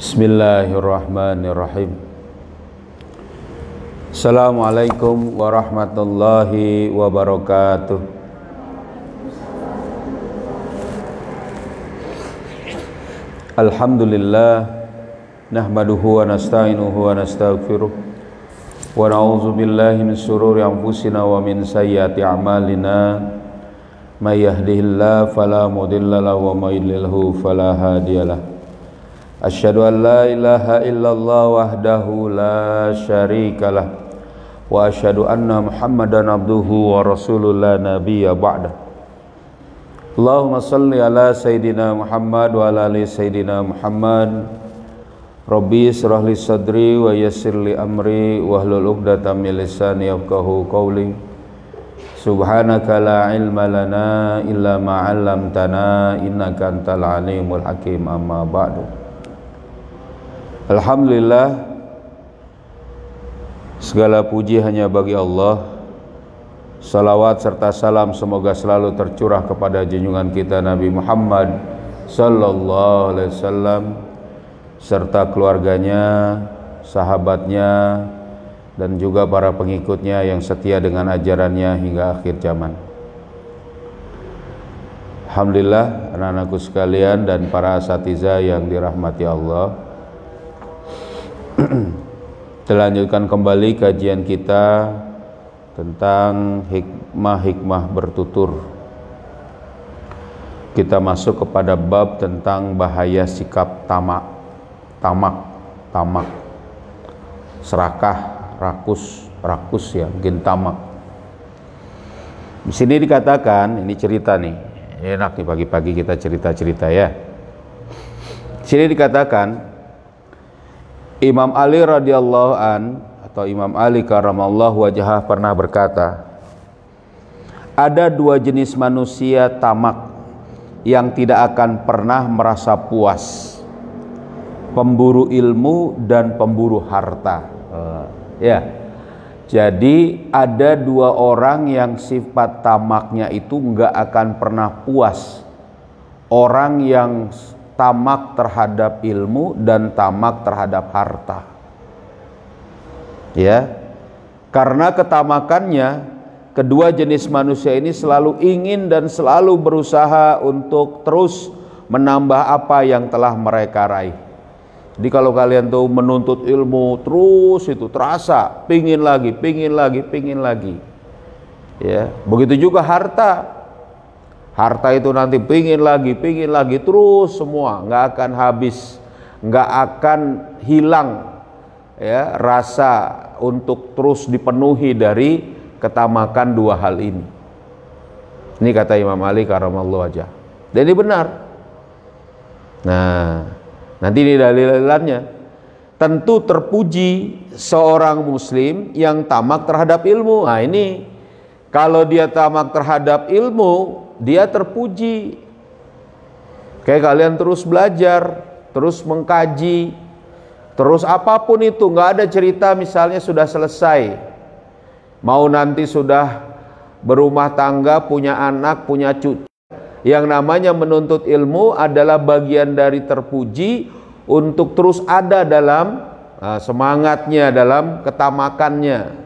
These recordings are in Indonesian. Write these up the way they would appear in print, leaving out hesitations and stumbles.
Bismillahirrahmanirrahim. Assalamualaikum warahmatullahi wabarakatuh. Alhamdulillah, nahmaduhu wa nasta'inuhu wa nastaghfiruh wa na'udzu billahi min shururi anfusina wa min sayyiati a'malina. May yahdihillahu fala mudilla lahu wa may yudlilhu fala hadiyalah. Asyhadu an la ilaha illallah wahdahu la syarikalah wa asyhadu anna Muhammadan abduhu wa rasuluhu la nabiyya ba'da. Allahumma salli ala Sayyidina Muhammad wa ala ali Sayyidina Muhammad. Rabbi israh li sadri wa yassir li amri wahlul 'uqdatam min lisani yafqahu qawli. Subhanaka la ilma lana illa ma 'allamtana innaka antal alimul hakim. Amma ba'du. Alhamdulillah, segala puji hanya bagi Allah. Salawat serta salam semoga selalu tercurah kepada junjungan kita Nabi Muhammad sallallahu alaihi wasallam serta keluarganya, sahabatnya, dan juga para pengikutnya yang setia dengan ajarannya hingga akhir zaman. Alhamdulillah, anak-anakku sekalian dan para asatidzah yang dirahmati Allah. Kita lanjutkan kembali kajian kita tentang hikmah-hikmah bertutur. Kita masuk kepada bab tentang bahaya sikap tamak, serakah, rakus ya, mungkin tamak. Di sini dikatakan, ini cerita nih, enak nih pagi-pagi kita cerita-cerita ya. Di sini dikatakan Imam Ali radhiyallahu an atau Imam Ali karamallahu wajhah pernah berkata, ada dua jenis manusia tamak yang tidak akan pernah merasa puas, pemburu ilmu dan pemburu harta. Jadi ada dua orang yang sifat tamaknya itu nggak akan pernah puas. Orang yang tamak terhadap ilmu dan tamak terhadap harta. Ya. Karena ketamakannya, kedua jenis manusia ini selalu ingin dan selalu berusaha untuk terus menambah apa yang telah mereka raih. Jadi kalau kalian tuh menuntut ilmu terus itu terasa pingin lagi. Ya, begitu juga harta. Harta itu nanti pingin lagi terus semua, nggak akan habis, nggak akan hilang ya rasa untuk terus dipenuhi dari ketamakan dua hal ini. Ini kata Imam Ali karamallahu wajhah. Dan ini benar. Nah, nanti ini dalil-dalilannya. Tentu terpuji seorang muslim yang tamak terhadap ilmu. Nah ini, kalau dia tamak terhadap ilmu, dia terpuji. Kayak kalian terus belajar, terus mengkaji, terus apapun itu, nggak ada cerita misalnya sudah selesai, mau nanti sudah berumah tangga, punya anak, punya cucu. Yang namanya menuntut ilmu adalah bagian dari terpuji untuk terus ada dalam semangatnya, dalam ketamakannya.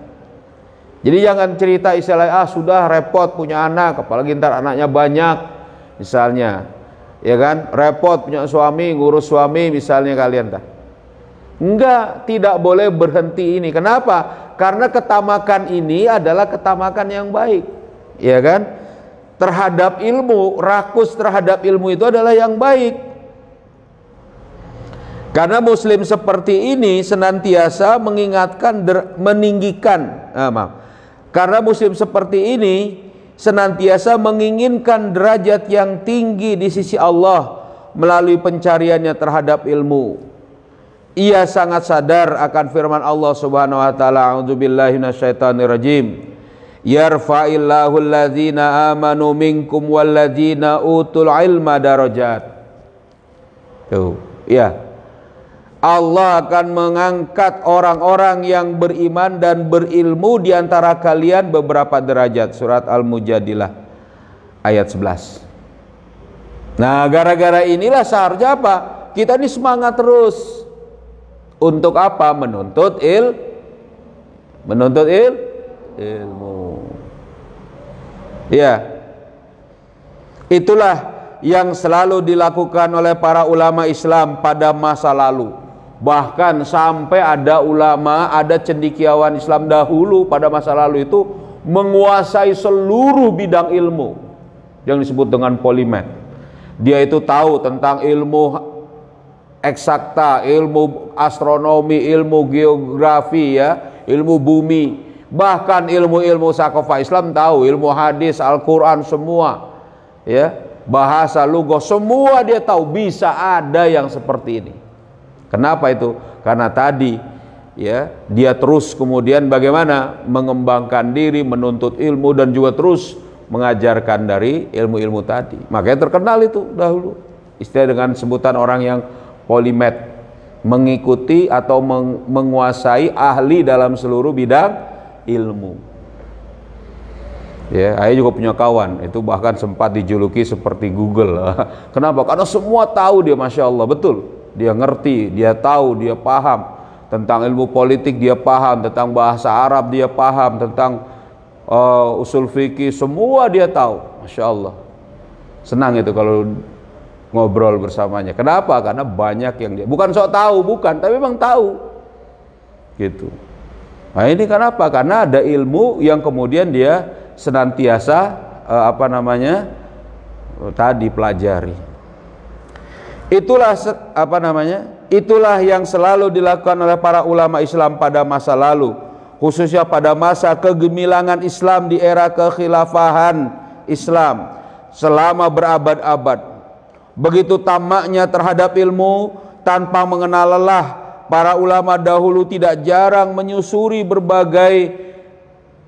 Jadi jangan cerita istilah sudah repot punya anak, apalagi ntar anaknya banyak misalnya, ya kan, repot punya suami, ngurus suami misalnya kalian enggak, tidak boleh berhenti ini. Kenapa? Karena ketamakan ini adalah ketamakan yang baik, ya kan, terhadap ilmu, rakus terhadap ilmu itu adalah yang baik. Karena muslim seperti ini senantiasa mengingatkan, meninggikan, karena muslim seperti ini senantiasa menginginkan derajat yang tinggi di sisi Allah melalui pencariannya terhadap ilmu. Ia sangat sadar akan firman Allah Subhanahu wa taala, a'udzubillahi minasyaitonirrajim. Yarfa'illahu alladzina amanu minkum walladzina utul ilma darajat. Tuh, ya. Allah akan mengangkat orang-orang yang beriman dan berilmu di antara kalian beberapa derajat. Surat Al-Mujadilah ayat 11. Nah, gara-gara inilah seharusnya apa? Kita ini semangat terus. Untuk apa? Menuntut ilmu. Ya, itulah yang selalu dilakukan oleh para ulama Islam pada masa lalu. Bahkan sampai ada ulama, ada cendekiawan Islam dahulu pada masa lalu itu menguasai seluruh bidang ilmu yang disebut dengan polimet. Dia itu tahu tentang ilmu eksakta, ilmu astronomi, ilmu geografi, ya, ilmu bumi, bahkan ilmu-ilmu sakofah Islam tahu, ilmu hadis, Al-Quran, semua, ya, bahasa lughah, semua dia tahu. Bisa ada yang seperti ini. Kenapa itu? Karena tadi, ya, dia terus kemudian bagaimana mengembangkan diri, menuntut ilmu, dan juga terus mengajarkan dari ilmu-ilmu tadi. Makanya terkenal itu dahulu istilah dengan sebutan orang yang polimet, mengikuti atau menguasai, ahli dalam seluruh bidang ilmu. Ya, saya juga punya kawan itu bahkan sempat dijuluki seperti Google. Kenapa? Karena semua tahu dia, masya Allah, betul. Dia ngerti, dia tahu, dia paham tentang ilmu politik, dia paham tentang bahasa Arab, dia paham tentang usul fikih, semua dia tahu, masya Allah. Senang itu kalau ngobrol bersamanya. Kenapa? Karena banyak yang dia, bukan sok tahu, bukan, tapi memang tahu gitu. Nah ini kenapa? Karena ada ilmu yang kemudian dia senantiasa tadi pelajari. Itulah itulah yang selalu dilakukan oleh para ulama Islam pada masa lalu, khususnya pada masa kegemilangan Islam di era kekhilafahan Islam selama berabad-abad. Begitu tamaknya terhadap ilmu tanpa mengenal lelah, para ulama dahulu tidak jarang menyusuri berbagai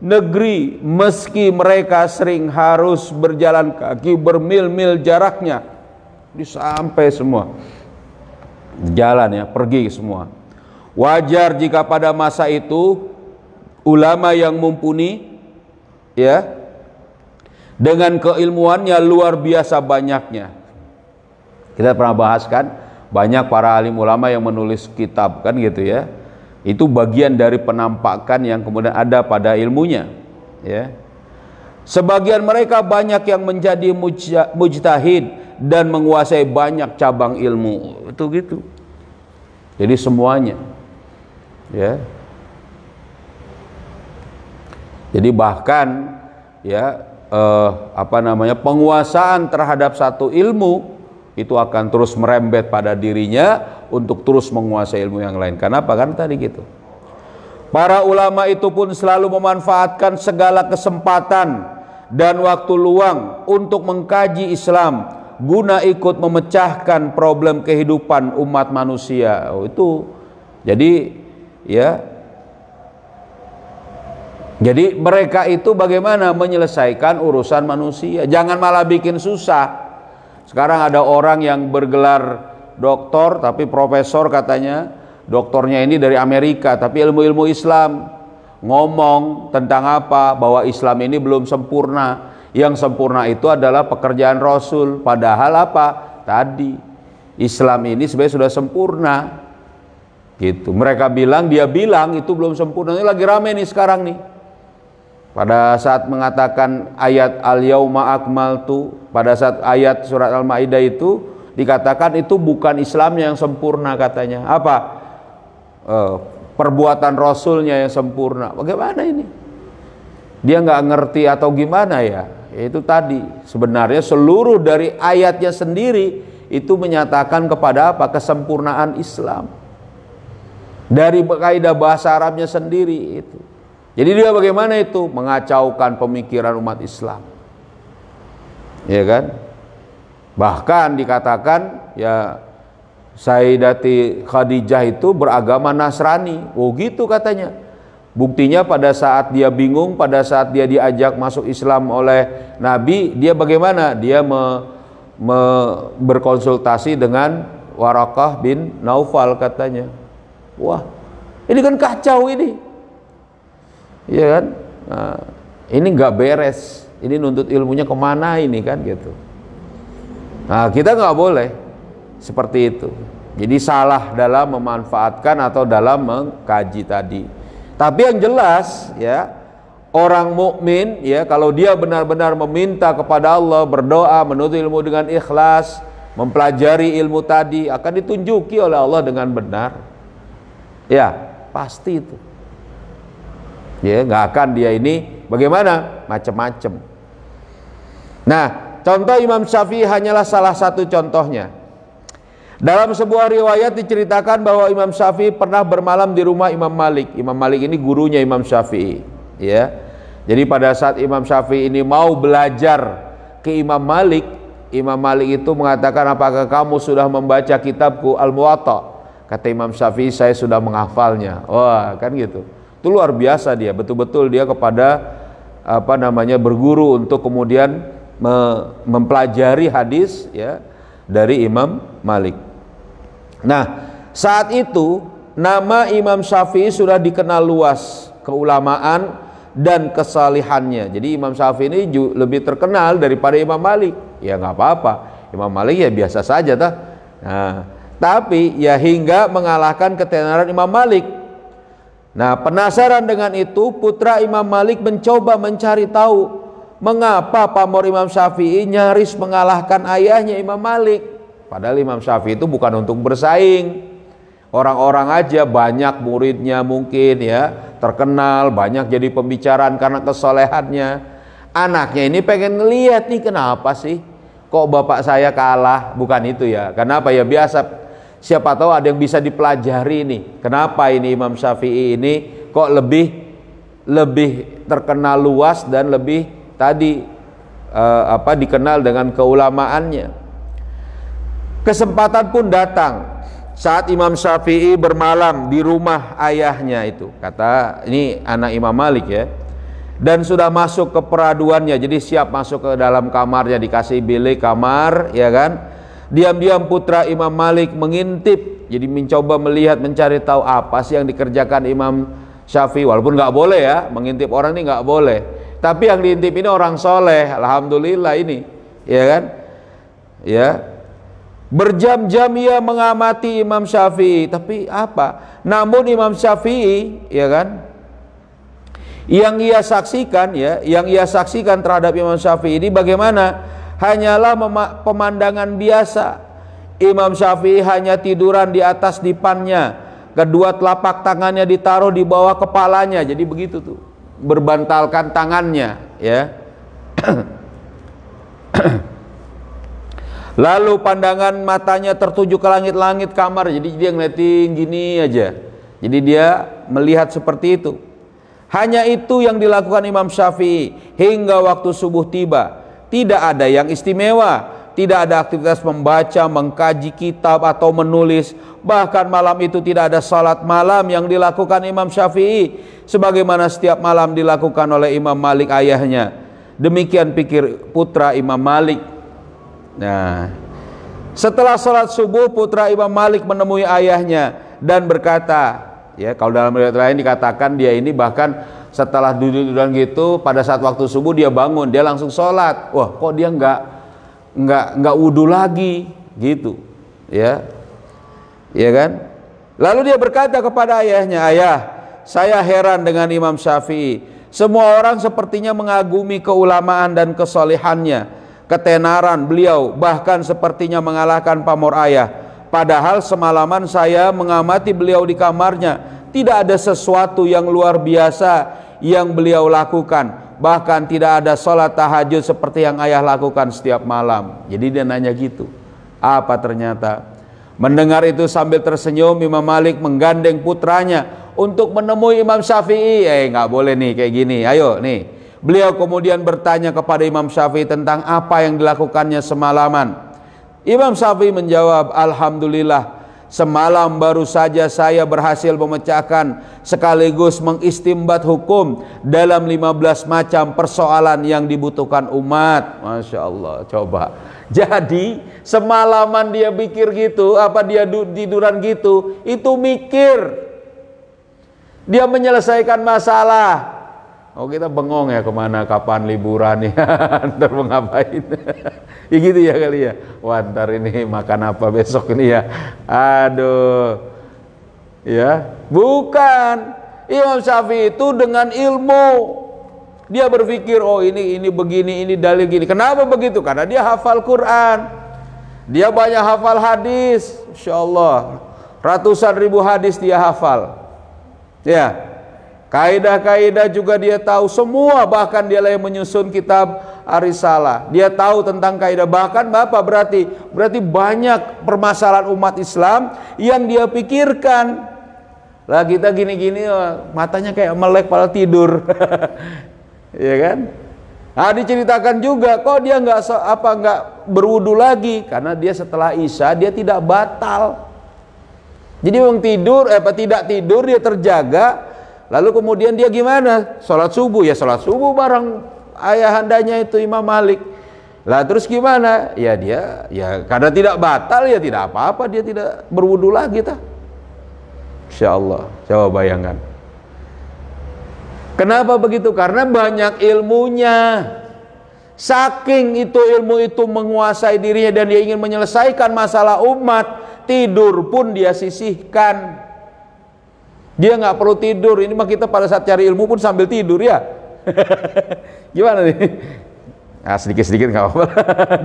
negeri, meski mereka sering harus berjalan kaki bermil-mil jaraknya. Sampai semua jalan, ya, pergi semua. Wajar jika pada masa itu ulama yang mumpuni, ya, dengan keilmuannya luar biasa banyaknya. Kita pernah bahas kan, banyak para alim ulama yang menulis kitab kan gitu, ya. Itu bagian dari penampakan yang kemudian ada pada ilmunya, ya. Sebagian mereka banyak yang menjadi mujtahid dan menguasai banyak cabang ilmu. Itu gitu. Jadi semuanya, ya. Jadi bahkan, ya, penguasaan terhadap satu ilmu itu akan terus merembet pada dirinya untuk terus menguasai ilmu yang lain. Kenapa? Kan tadi gitu. Para ulama itu pun selalu memanfaatkan segala kesempatan dan waktu luang untuk mengkaji Islam guna ikut memecahkan problem kehidupan umat manusia. Itu jadi, ya, jadi mereka itu bagaimana menyelesaikan urusan manusia, jangan malah bikin susah. Sekarang ada orang yang bergelar doktor tapi profesor, katanya doktornya ini dari Amerika tapi ilmu-ilmu Islam, ngomong tentang apa? Bahwa Islam ini belum sempurna. Yang sempurna itu adalah pekerjaan Rasul. Padahal apa? Tadi Islam ini sebenarnya sudah sempurna gitu. Mereka bilang, dia bilang itu belum sempurna. Ini lagi rame nih sekarang nih. Pada saat mengatakan ayat al-yauma akmaltu, pada saat ayat surat Al-Maidah itu dikatakan itu bukan Islam yang sempurna, katanya. Apa? Perbuatan Rasulnya yang sempurna. Bagaimana ini? Dia nggak ngerti atau gimana, ya? Itu tadi sebenarnya seluruh dari ayatnya sendiri itu menyatakan kepada apa? Kesempurnaan Islam. Dari kaidah bahasa Arabnya sendiri itu. Jadi dia bagaimana itu? Mengacaukan pemikiran umat Islam. Ya kan? Bahkan dikatakan, ya, Sayyidati Khadijah itu beragama Nasrani. Oh gitu katanya. Buktinya pada saat dia bingung, pada saat dia diajak masuk Islam oleh Nabi, dia bagaimana? Dia berkonsultasi dengan Warakah bin Naufal, katanya. Wah, ini kan kacau ini. Iya kan? Nah, ini nggak beres. Ini nuntut ilmunya kemana ini kan gitu. Nah, kita nggak boleh seperti itu. Jadi salah dalam memanfaatkan atau dalam mengkaji tadi. Tapi yang jelas ya, orang mukmin ya, kalau dia benar-benar meminta kepada Allah, berdoa, menuntut ilmu dengan ikhlas, mempelajari ilmu tadi, akan ditunjuki oleh Allah dengan benar. Ya, pasti itu. Ya, nggak akan dia ini bagaimana? Macam-macam. Nah, contoh Imam Syafi'i hanyalah salah satu contohnya. Dalam sebuah riwayat diceritakan bahwa Imam Syafi'i pernah bermalam di rumah Imam Malik. Imam Malik ini gurunya Imam Syafi'i, ya. Jadi pada saat Imam Syafi'i ini mau belajar ke Imam Malik, Imam Malik itu mengatakan, apakah kamu sudah membaca kitabku Al-Muwatta? Kata Imam Syafi'i, saya sudah menghafalnya. Wah, kan gitu. Itu luar biasa dia, betul-betul dia kepada berguru untuk kemudian mempelajari hadis ya dari Imam Malik. Nah, saat itu nama Imam Syafi'i sudah dikenal luas keulamaan dan kesalihannya. Jadi Imam Syafi'i ini lebih terkenal daripada Imam Malik. Ya nggak apa-apa, Imam Malik ya biasa saja tah. Nah, tapi ya hingga mengalahkan ketenaran Imam Malik. Nah, penasaran dengan itu, putra Imam Malik mencoba mencari tahu mengapa pamor Imam Syafi'i nyaris mengalahkan ayahnya Imam Malik. Padahal Imam Syafi'i itu bukan untuk bersaing. Orang-orang aja, banyak muridnya mungkin ya, terkenal, banyak jadi pembicaraan karena kesolehannya. Anaknya ini pengen ngelihat nih, kenapa sih kok bapak saya kalah? Bukan itu ya. Kenapa ya, biasa, siapa tahu ada yang bisa dipelajari nih. Kenapa ini Imam Syafi'i ini kok lebih terkenal luas dan lebih tadi dikenal dengan keulamaannya. Kesempatan pun datang saat Imam Syafi'i bermalam di rumah ayahnya itu. Kata ini anak Imam Malik ya. Dan sudah masuk ke peraduannya, jadi siap masuk ke dalam kamarnya, dikasih bilik kamar ya kan. Diam-diam putra Imam Malik mengintip, jadi mencoba melihat, mencari tahu apa sih yang dikerjakan Imam Syafi'i. Walaupun nggak boleh ya, mengintip orang ini nggak boleh. Tapi yang diintip ini orang soleh, alhamdulillah ini, ya kan? Ya, berjam-jam ia mengamati Imam Syafi'i, tapi apa? Namun Imam Syafi'i, ya kan? Yang ia saksikan terhadap Imam Syafi'i ini bagaimana? Hanyalah pemandangan biasa. Imam Syafi'i hanya tiduran di atas dipannya, kedua telapak tangannya ditaruh di bawah kepalanya, jadi begitu tuh, berbantalkan tangannya ya. Lalu pandangan matanya tertuju ke langit-langit kamar, jadi dia ngeliatin gini aja, jadi dia melihat seperti itu. Hanya itu yang dilakukan Imam Syafi'i hingga waktu subuh tiba. Tidak ada yang istimewa, tidak ada aktivitas membaca, mengkaji kitab atau menulis. Bahkan malam itu tidak ada salat malam yang dilakukan Imam Syafi'i sebagaimana setiap malam dilakukan oleh Imam Malik ayahnya. Demikian pikir putra Imam Malik. Nah, setelah salat subuh putra Imam Malik menemui ayahnya dan berkata, ya kalau dalam riwayat lain dikatakan dia ini bahkan setelah duduk-dudukan gitu, pada saat waktu subuh dia bangun, dia langsung sholat. Wah, kok dia nggak wudu lagi gitu, ya kan? Lalu dia berkata kepada ayahnya, ayah, saya heran dengan Imam Syafi'i. Semua orang sepertinya mengagumi keulamaan dan kesolehannya, ketenaran beliau, bahkan sepertinya mengalahkan pamor ayah. Padahal semalaman saya mengamati beliau di kamarnya, tidak ada sesuatu yang luar biasa yang beliau lakukan. Bahkan tidak ada sholat tahajud seperti yang ayah lakukan setiap malam. Jadi dia nanya gitu. Apa ternyata? Mendengar itu sambil tersenyum, Imam Malik menggandeng putranya untuk menemui Imam Syafi'i. Nggak boleh nih kayak gini. Ayo nih. Beliau kemudian bertanya kepada Imam Syafi'i tentang apa yang dilakukannya semalaman. Imam Syafi'i menjawab, alhamdulillah, semalam baru saja saya berhasil memecahkan sekaligus mengistimbat hukum dalam 15 macam persoalan yang dibutuhkan umat. Masya Allah, coba. Jadi semalaman dia pikir gitu, dia tiduran gitu, itu mikir. Dia menyelesaikan masalah. Oh, kita bengong ya, kemana, kapan liburan ya, ntar mau ngapain. Ya gitu ya kali ya. Wah, ntar ini makan apa besok ini ya. Aduh. Ya, bukan. Imam Syafi'i itu dengan ilmu. Dia berpikir, oh ini begini, ini dalil gini. Kenapa begitu? Karena dia hafal Quran. Dia banyak hafal hadis. Insya Allah. Ratusan ribu hadis dia hafal. Ya. Kaidah-kaidah juga dia tahu semua, bahkan dia yang menyusun kitab Ar-Risalah. Dia tahu tentang kaidah, bahkan Bapak berarti banyak permasalahan umat Islam yang dia pikirkan. Lah kita gini-gini matanya kayak melek padahal tidur. Ya kan? Nah, diceritakan juga kok dia nggak berwudu lagi karena dia setelah Isya dia tidak batal. Jadi memang tidak tidur dia terjaga. Lalu kemudian dia gimana? Sholat subuh, ya sholat subuh bareng ayahandanya itu Imam Malik. Lah terus gimana? Ya dia, ya karena tidak batal ya tidak apa-apa, dia tidak berwudu lagi tah. Insya Allah, coba bayangkan. Kenapa begitu? Karena banyak ilmunya. Saking itu ilmu itu menguasai dirinya dan dia ingin menyelesaikan masalah umat, tidur pun dia sisihkan. Dia nggak perlu tidur. Ini mah kita pada saat cari ilmu pun sambil tidur ya. Gimana nih? Nah, sedikit-sedikit nggak apa-apa.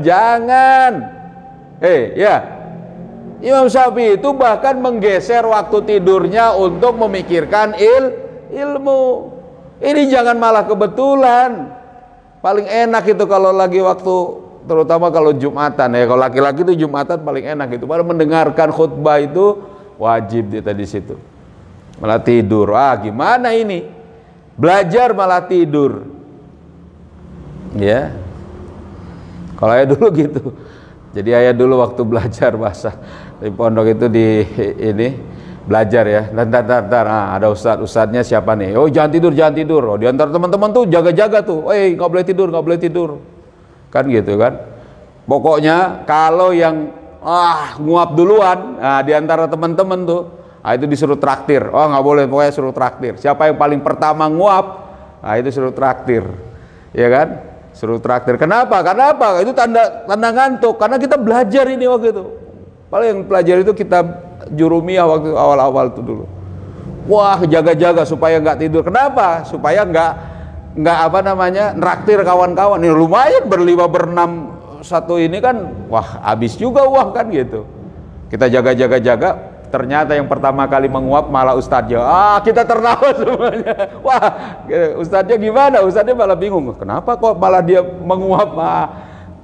Jangan. Ya. Imam Syafi'i itu bahkan menggeser waktu tidurnya untuk memikirkan ilmu. Ini jangan malah kebetulan. Paling enak itu kalau lagi waktu, terutama kalau Jumatan ya. Kalau laki-laki itu Jumatan paling enak itu. Padahal mendengarkan khutbah itu wajib dia di situ. Malah tidur. Gimana ini? Belajar malah tidur. Ya. Kalau ayah dulu gitu. Jadi ayah dulu waktu belajar bahasa di pondok itu belajar ya. Dan ada ustadznya siapa nih? Oh, jangan tidur. Oh, di antara teman-teman tuh jaga-jaga tuh. Nggak boleh tidur. Kan gitu kan. Pokoknya kalau yang nguap duluan, di antara teman-teman tuh itu disuruh traktir. Oh nggak boleh, pokoknya suruh traktir. Siapa yang paling pertama nguap, itu suruh traktir, ya kan? Suruh traktir. Kenapa? Itu tanda ngantuk. Karena kita belajar ini waktu itu. Paling yang pelajari itu kitab Jurumiyah waktu awal-awal itu dulu. Wah jaga-jaga supaya nggak tidur. Kenapa? Supaya nggak traktir kawan-kawan. Ini lumayan berlima berenam satu ini kan, wah habis juga uang kan gitu. Kita jaga-jaga. Ternyata yang pertama kali menguap malah ustadznya. Kita tertawa semuanya. Wah, ustadznya gimana? Ustadznya malah bingung. Kenapa kok malah dia menguap?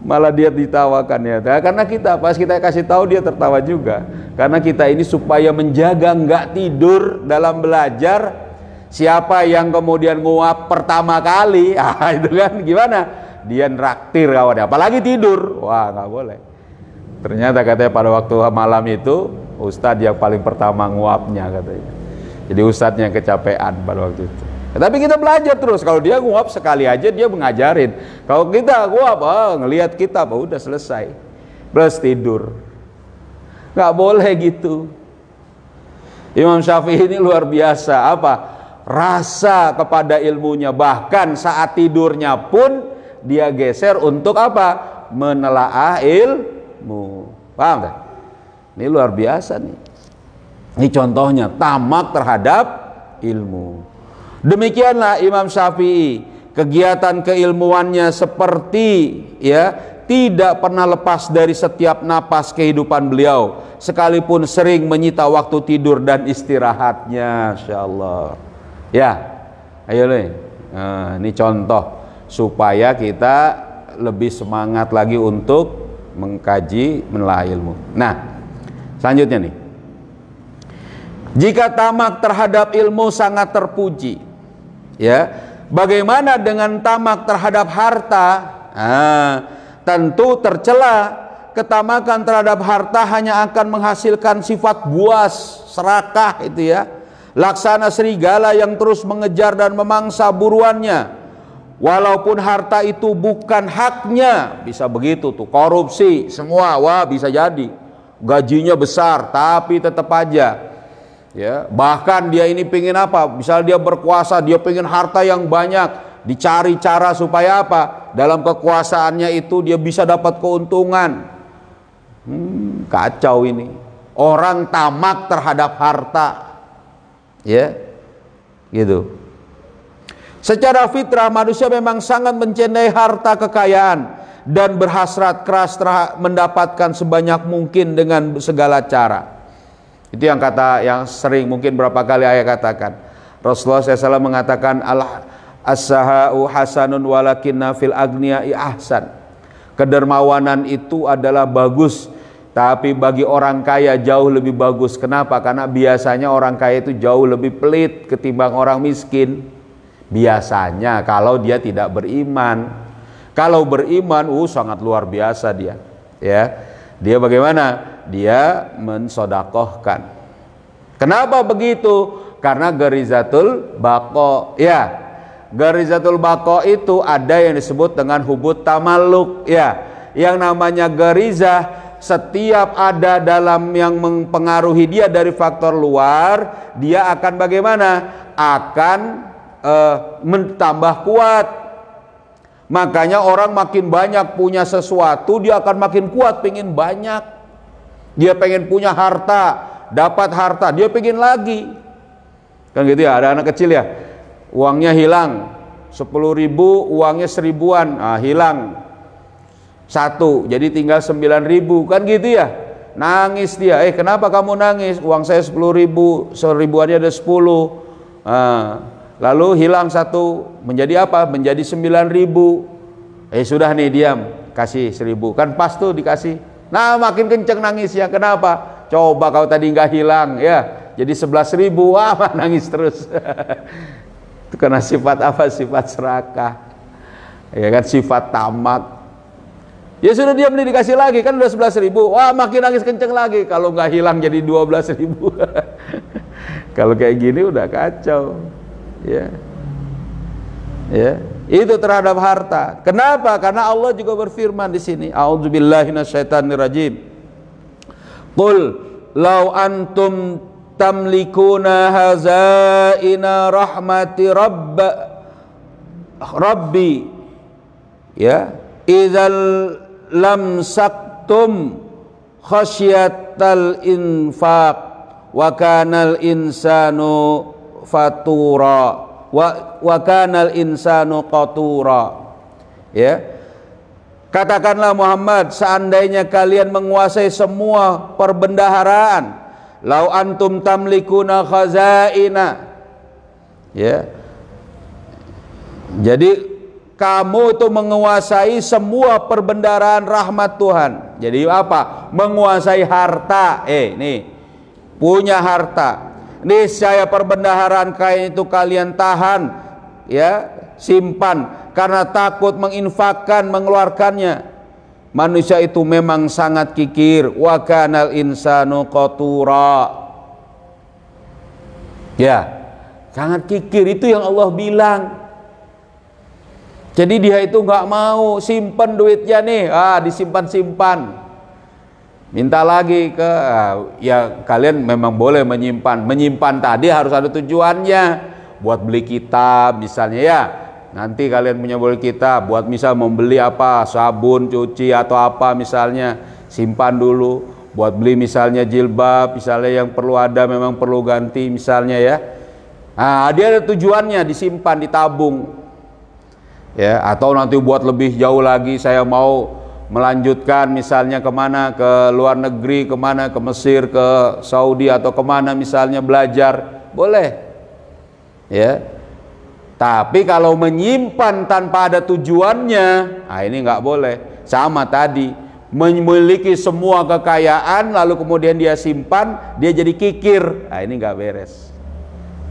Malah dia ditawakan ya. Karena pas kita kasih tahu dia tertawa juga. Karena kita ini supaya menjaga nggak tidur dalam belajar. Siapa yang kemudian nguap pertama kali, itu kan gimana? Dia nraktir kawannya. Apalagi tidur. Wah, nggak boleh. Ternyata katanya pada waktu malam itu ustadz yang paling pertama nguapnya katanya. Jadi ustadznya yang kecapean pada waktu itu. Tapi kita belajar terus. Kalau dia nguap sekali aja dia mengajarin. Kalau kita nguap, ngelihat kitab, udah selesai. Plus tidur. Nggak boleh gitu. Imam Syafi'i ini luar biasa. Apa? Rasa kepada ilmunya. Bahkan saat tidurnya pun dia geser untuk apa? Menelaah ilmu. Paham gak? Ini luar biasa nih. Ini contohnya tamak terhadap ilmu. Demikianlah Imam Syafi'i, kegiatan keilmuannya seperti tidak pernah lepas dari setiap napas kehidupan beliau, sekalipun sering menyita waktu tidur dan istirahatnya. Insyaallah. Ya, ayo nih. Ini contoh supaya kita lebih semangat lagi untuk mengkaji, menelaah ilmu. Nah, selanjutnya nih, jika tamak terhadap ilmu sangat terpuji, bagaimana dengan tamak terhadap harta? Tentu tercela. Ketamakan terhadap harta hanya akan menghasilkan sifat buas, serakah itu ya, laksana serigala yang terus mengejar dan memangsa buruannya. Walaupun harta itu bukan haknya, bisa begitu tuh, korupsi semua, bisa jadi. Gajinya besar tapi tetap aja bahkan dia ini pengen apa, misalnya dia berkuasa, dia pengen harta yang banyak, dicari cara supaya apa, dalam kekuasaannya itu dia bisa dapat keuntungan. Kacau ini. Orang tamak terhadap harta. Ya. Gitu. Secara fitrah manusia memang sangat mencintai harta kekayaan dan berhasrat keras mendapatkan sebanyak mungkin dengan segala cara. Itu yang sering mungkin berapa kali ayah katakan. Rasulullah SAW mengatakan as-sahau hasanun walakinna fil agniya'i ahsan. Kedermawanan itu adalah bagus, tapi bagi orang kaya jauh lebih bagus. Kenapa? Karena biasanya orang kaya itu jauh lebih pelit ketimbang orang miskin. Biasanya kalau dia tidak beriman. Kalau beriman, sangat luar biasa dia. Ya, dia bagaimana? Dia mensodakohkan. Kenapa begitu? Karena garizatul baqo. Ya, garizatul baqo itu ada yang disebut dengan hubut tamalluk. Ya, yang namanya garizah, setiap ada dalam yang mempengaruhi dia dari faktor luar, dia akan bagaimana? Akan mentambah kuat. Makanya orang makin banyak punya sesuatu, dia akan makin kuat, pengen banyak. Dia pengen punya harta, dapat harta, dia pengen lagi. Kan gitu ya, ada anak kecil ya, uangnya hilang 10.000, uangnya 1.000-an, hilang 1, jadi tinggal 9.000, kan gitu ya. Nangis dia, kenapa kamu nangis? Uang saya 10.000, 1.000-annya ada 10. Lalu hilang 1, menjadi apa? Menjadi 9.000. Sudah nih, diam, kasih 1.000, kan pas tuh dikasih. Nah, makin kenceng nangisnya. Kenapa? Coba kau tadi nggak hilang, ya, jadi 11.000, nangis terus. Itu karena sifat apa? Sifat serakah, ya kan, sifat tamak. Ya sudah, diam nih, dikasih lagi, kan udah 11.000, makin nangis kenceng lagi. Kalau nggak hilang jadi 12.000. Kalau kayak gini udah kacau. Ya, ya, itu terhadap harta. Kenapa? Karena Allah juga berfirman di sini, a'udzubillahi minasyaitonirrajim. Qul law antum tamlikuna hazaina rahmati rabbi, ya, idzal lam saktum khasyatal infaq wa kanal insanu fatura wa kanal insanu qatura. Ya, katakanlah Muhammad, seandainya kalian menguasai semua perbendaharaan, lau antum tamlikuna khazaina, ya, jadi kamu itu menguasai semua perbendaharaan rahmat Tuhan. Jadi apa? Menguasai harta. Nih, punya harta. Niscaya perbendaharaan kain itu kalian tahan, ya, simpan, karena takut menginfakkan, mengeluarkannya. Manusia itu memang sangat kikir. Wa kanal insanu qatura. Ya, sangat kikir, itu yang Allah bilang. Jadi dia itu nggak mau simpan duitnya nih, disimpan-simpan. Minta lagi ke, ya kalian memang boleh menyimpan tadi harus ada tujuannya, buat beli kitab misalnya, ya, nanti kalian punya beli kitab buat misal membeli apa, sabun cuci atau apa misalnya, simpan dulu. Buat beli misalnya jilbab misalnya yang perlu ada, memang perlu ganti misalnya, ya, dia ada tujuannya, disimpan, ditabung, ya. Atau nanti buat lebih jauh lagi, saya mau melanjutkan misalnya kemana, ke luar negeri, kemana, ke Mesir, ke Saudi, atau kemana misalnya belajar, boleh, ya. Tapi kalau menyimpan tanpa ada tujuannya, ini nggak boleh. Sama tadi, memiliki semua kekayaan lalu kemudian dia simpan, dia jadi kikir, ini nggak beres,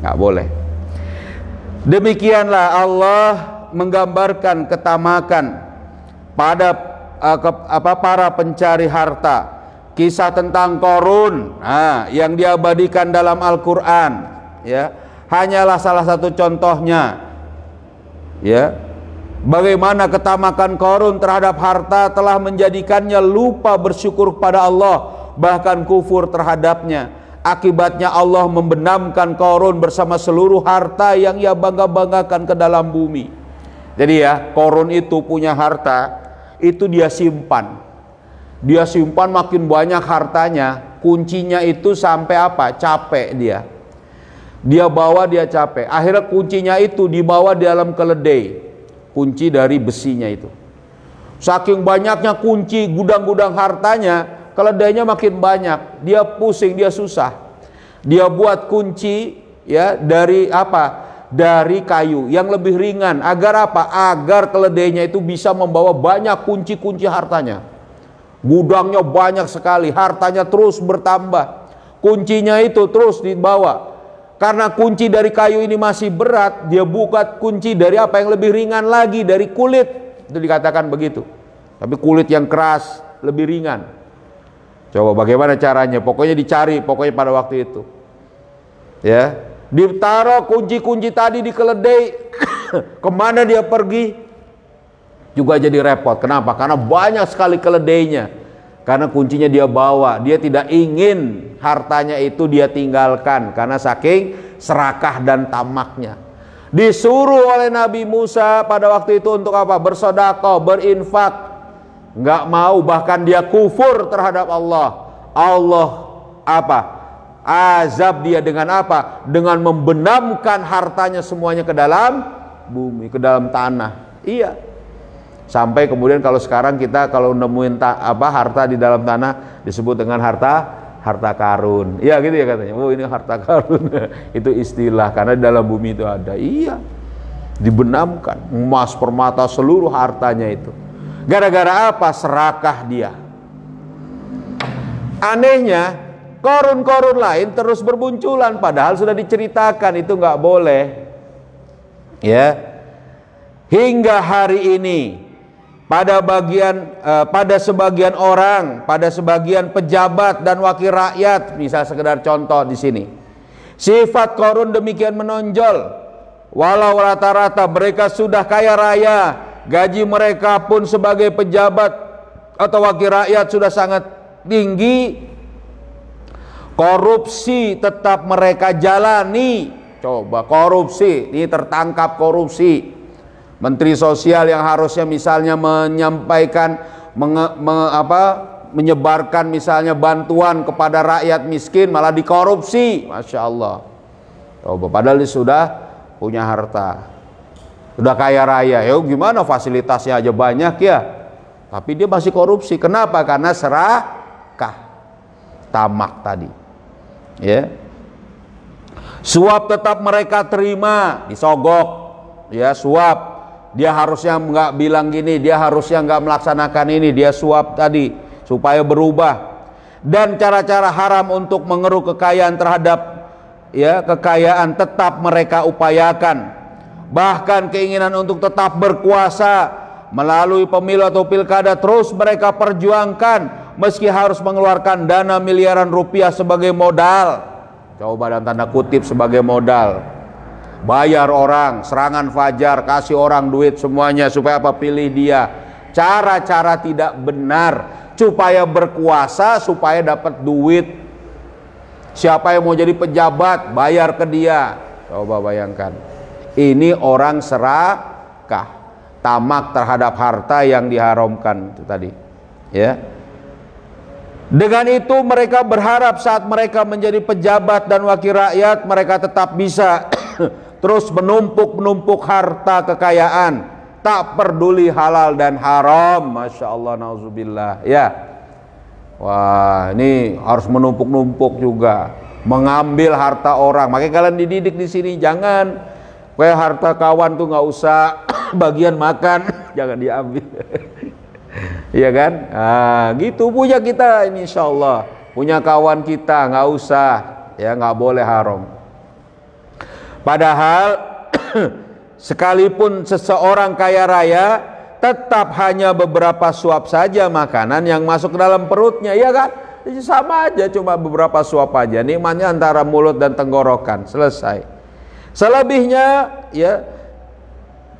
nggak boleh. Demikianlah Allah menggambarkan ketamakan pada para pencari harta. Kisah tentang Qarun, yang diabadikan dalam Al-Quran, ya, hanyalah salah satu contohnya, ya, bagaimana ketamakan Qarun terhadap harta telah menjadikannya lupa bersyukur kepada Allah, bahkan kufur terhadapnya. Akibatnya Allah membenamkan Qarun bersama seluruh harta yang ia bangga-banggakan ke dalam bumi. Jadi ya, Qarun itu punya harta, itu dia simpan. Dia simpan makin banyak hartanya, kuncinya itu sampai apa? Capek dia. Dia bawa, dia capek. Akhirnya kuncinya itu dibawa di dalam keledai. Kunci dari besinya itu. Saking banyaknya kunci, gudang-gudang hartanya, keledainya makin banyak. Dia pusing, dia susah. Dia buat kunci ya dari apa? Dari kayu yang lebih ringan. Agar apa? Agar keledainya itu bisa membawa banyak kunci-kunci hartanya. Gudangnya banyak sekali, hartanya terus bertambah. Kuncinya itu terus dibawa. Karena kunci dari kayu ini masih berat, dia buka kunci dari apa yang lebih ringan lagi, dari kulit. Itu dikatakan begitu. Tapi kulit yang keras lebih ringan. Coba bagaimana caranya? Pokoknya dicari, pokoknya pada waktu itu. Ya, ditaruh kunci-kunci tadi di keledai. Kemana dia pergi? Juga jadi repot. Kenapa? Karena banyak sekali keledainya. Karena kuncinya dia bawa. Dia tidak ingin hartanya itu dia tinggalkan. Karena saking serakah dan tamaknya. Disuruh oleh Nabi Musa pada waktu itu untuk apa? Bersedekah, berinfak. Nggak mau, bahkan dia kufur terhadap Allah. Allah apa? Azab dia dengan apa? Dengan membenamkan hartanya semuanya ke dalam bumi, ke dalam tanah. Iya. Sampai kemudian kalau sekarang kita kalau nemuin harta di dalam tanah disebut dengan harta karun. Iya gitu ya katanya. Oh ini harta karun. Itu istilah karena di dalam bumi itu ada. Iya. Dibenamkan emas, permata, seluruh hartanya itu. Gara-gara apa? Serakah dia. Anehnya, korun-korun lain terus bermunculan, padahal sudah diceritakan itu nggak boleh. Ya, hingga hari ini pada sebagian orang, pada sebagian pejabat dan wakil rakyat, misal sekedar contoh di sini, sifat korun demikian menonjol, walau rata-rata mereka sudah kaya raya. Gaji mereka pun sebagai pejabat atau wakil rakyat sudah sangat tinggi. Korupsi tetap mereka jalani. Coba korupsi, ini tertangkap korupsi. Menteri sosial yang harusnya misalnya menyampaikan menyebarkan misalnya bantuan kepada rakyat miskin malah dikorupsi. Masya Allah. Coba padahal dia sudah punya harta. Sudah kaya raya, ya gimana fasilitasnya aja banyak ya. Tapi dia masih korupsi. Kenapa? Karena serakah, tamak tadi. Ya. Suap tetap mereka terima, disogok. Ya, suap. Dia harusnya nggak bilang gini, dia harusnya nggak melaksanakan ini, dia suap tadi supaya berubah. Dan cara-cara haram untuk mengeruk kekayaan terhadap kekayaan tetap mereka upayakan. Bahkan keinginan untuk tetap berkuasa melalui pemilu atau pilkada terus mereka perjuangkan meski harus mengeluarkan dana miliaran rupiah sebagai modal. Coba dalam tanda kutip sebagai modal. Bayar orang, serangan fajar, kasih orang duit semuanya supaya apa? Pilih dia. Cara-cara tidak benar supaya berkuasa, supaya dapat duit. Siapa yang mau jadi pejabat, bayar ke dia. Coba bayangkan. Ini orang serakah, tamak terhadap harta yang diharamkan itu tadi. Ya. Dengan itu mereka berharap saat mereka menjadi pejabat dan wakil rakyat mereka tetap bisa terus menumpuk harta kekayaan, tak peduli halal dan haram. Masya Allah, nauzubillah. Ya. Wah, ini harus menumpuk juga, mengambil harta orang. Makanya kalian dididik di sini jangan kayak harta kawan tuh nggak usah bagian makan, jangan diambil. Iya kan? Nah, gitu punya kita ini insya Allah. Punya kawan kita nggak usah, ya nggak boleh haram. Padahal sekalipun seseorang kaya raya, tetap hanya beberapa suap saja makanan yang masuk ke dalam perutnya, ya kan? Jadi sama aja, cuma beberapa suap aja. Nikmatnya antara mulut dan tenggorokan, selesai. Selebihnya ya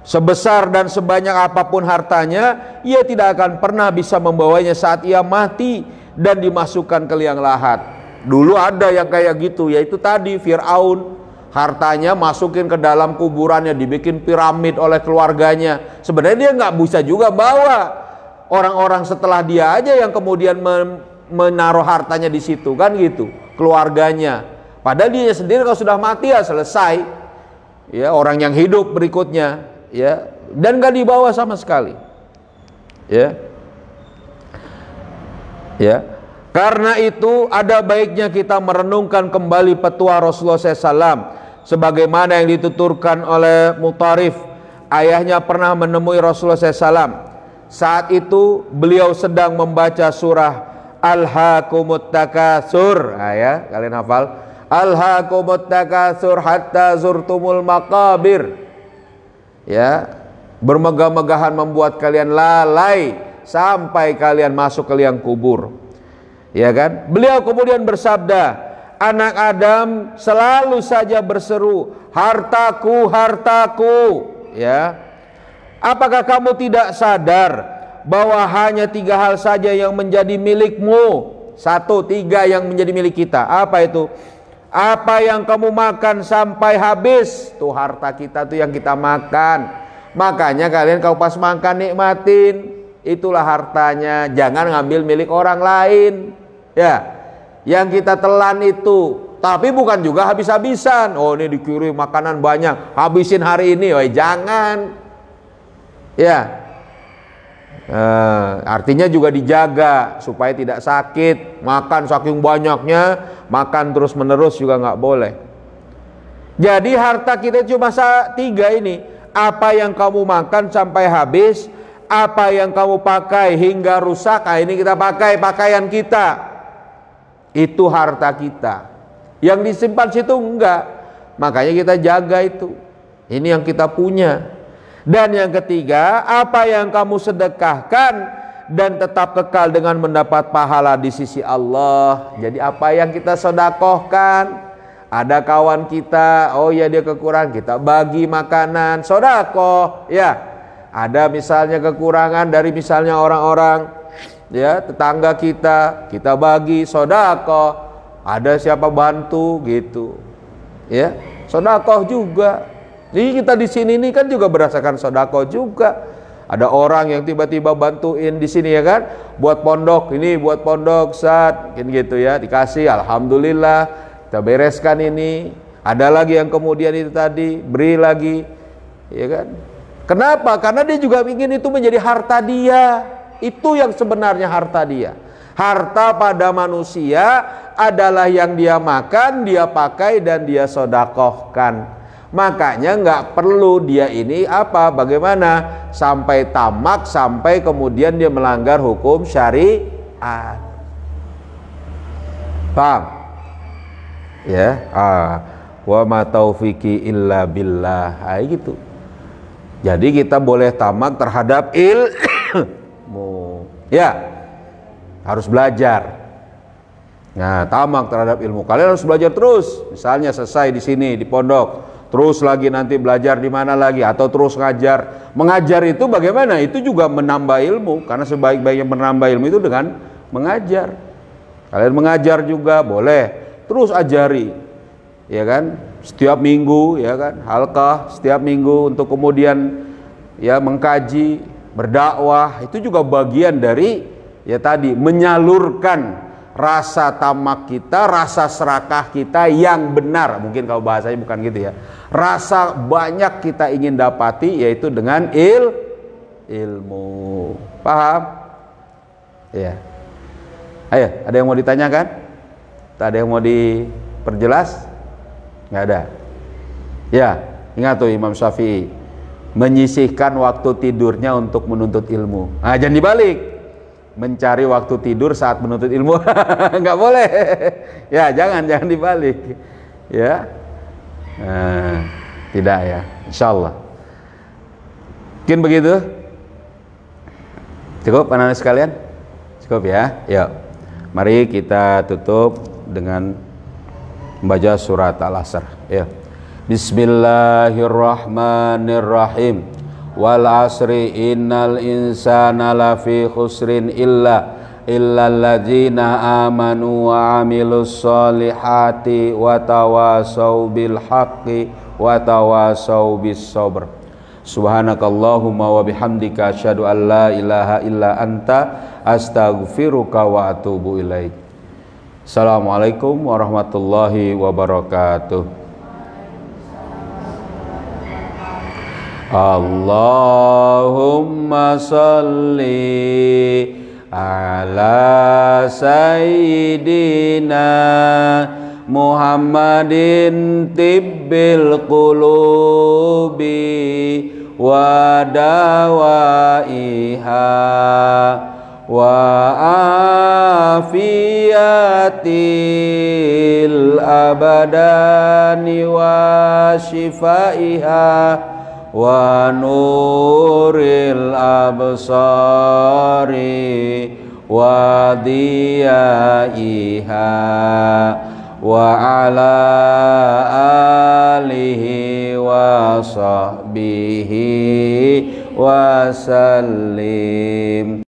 sebesar dan sebanyak apapun hartanya, ia tidak akan pernah bisa membawanya saat ia mati dan dimasukkan ke liang lahat. Dulu ada yang kayak gitu, yaitu tadi Fir'aun hartanya masukin ke dalam kuburannya, dibikin piramid oleh keluarganya. Sebenarnya dia nggak bisa juga bawa, orang-orang setelah dia aja yang kemudian menaruh hartanya di situ kan gitu, keluarganya. Padahal dia sendiri kalau sudah mati ya selesai, ya orang yang hidup berikutnya, ya, dan nggak dibawa sama sekali, ya. Karena itu ada baiknya kita merenungkan kembali petua Rasulullah SAW sebagaimana yang dituturkan oleh Mutarif. Ayahnya pernah menemui Rasulullah SAW. Saat itu beliau sedang membaca surah Alhaakumut Takatsur. Ya, kalian hafal? Alhaakumut Takatsur hatta zurtumul maqabir. Ya, bermegah-megahan membuat kalian lalai sampai kalian masuk ke liang kubur. Ya kan? Beliau kemudian bersabda, anak Adam selalu saja berseru, hartaku, hartaku. Ya, apakah kamu tidak sadar bahwa hanya 3 hal saja yang menjadi milikmu? 1, 3 yang menjadi milik kita. Apa itu? Apa yang kamu makan sampai habis, tuh harta kita tuh yang kita makan. Makanya kalian kalau pas makan nikmatin, itulah hartanya. Jangan ngambil milik orang lain. Ya, yang kita telan itu, tapi bukan juga habis-habisan. Oh, ini dikirim makanan banyak, habisin hari ini. Oh, jangan. Ya, artinya juga dijaga supaya tidak sakit. Makan saking banyaknya, makan terus menerus juga nggak boleh. Jadi harta kita cuma 3 ini. Apa yang kamu makan sampai habis, apa yang kamu pakai hingga rusak. Nah, ini kita pakai pakaian kita. Itu harta kita. Yang disimpan situ enggak. Makanya kita jaga itu. Ini yang kita punya. Dan yang ketiga, apa yang kamu sedekahkan dan tetap kekal dengan mendapat pahala di sisi Allah. Jadi apa yang kita sedekahkan, ada kawan kita, oh ya dia kekurangan, kita bagi makanan, sedekah, ya. Ada misalnya kekurangan dari misalnya orang-orang, ya, tetangga kita bagi sedekah. Ada siapa bantu gitu, ya, sedekah juga. Jadi kita di sini ini kan juga berdasarkan sedekah juga. Ada orang yang tiba-tiba bantuin di sini ya kan, buat pondok ini, buat pondok Ustaz, gitu ya, dikasih, alhamdulillah, kita bereskan ini. Ada lagi yang kemudian itu tadi beri lagi, ya kan? Kenapa? Karena dia juga ingin itu menjadi harta dia. Itu yang sebenarnya harta dia. Harta pada manusia adalah yang dia makan, dia pakai, dan dia sedekahkan. Makanya nggak perlu dia ini apa, bagaimana sampai tamak, sampai kemudian dia melanggar hukum syariat. Paham? Ya, wa ma taufiqi illa billah. Gitu. Jadi kita boleh tamak terhadap ilmu. Ya, harus belajar. Nah, tamak terhadap ilmu. Kalian harus belajar terus. Misalnya selesai di sini di pondok, terus lagi nanti belajar di mana lagi, atau terus ngajar. Mengajar itu bagaimana? Itu juga menambah ilmu, karena sebaik-baiknya menambah ilmu itu dengan mengajar. Kalian mengajar juga boleh, terus ajari, ya kan? Setiap minggu, ya kan? Halqah setiap minggu untuk kemudian ya mengkaji, berdakwah. Itu juga bagian dari ya tadi menyalurkan rasa tamak kita, rasa serakah kita yang benar. Mungkin kalau bahasanya bukan gitu ya. Rasa banyak kita ingin dapati, yaitu dengan ilmu. Paham? Ya. Ayo, ada yang mau ditanyakan? Ada yang mau diperjelas? Nggak ada. Ya, ingat tuh Imam Syafi'i menyisihkan waktu tidurnya untuk menuntut ilmu. Nah, jangan dibalik. Mencari waktu tidur saat menuntut ilmu. Nggak boleh. Ya, jangan dibalik. Ya. Nah, tidak ya. Insyaallah. Mungkin begitu. Cukup anak-anak sekalian? Cukup ya. Yuk. Mari kita tutup dengan membaca surat Al-Asr. Ya. Bismillahirrahmanirrahim. Wal asri innal insana lafi khusrin illa illal ladzina amanu wa amilus solihati wa tawasau bil haqqi wa tawasau bis sabr. Subhanakallahumma wa bihamdika asyhadu an la ilaha illa anta astaghfiruka wa atubu ilaik. Assalamualaikum warahmatullahi wabarakatuh. Allahumma salli ala sayyidina Muhammadin tibbil qulubi wa dawaiha wa afiyatil abadani wa shifaiha wa nuril absari wa diyaiha wa ala alihi wa sahbihi wa sallim.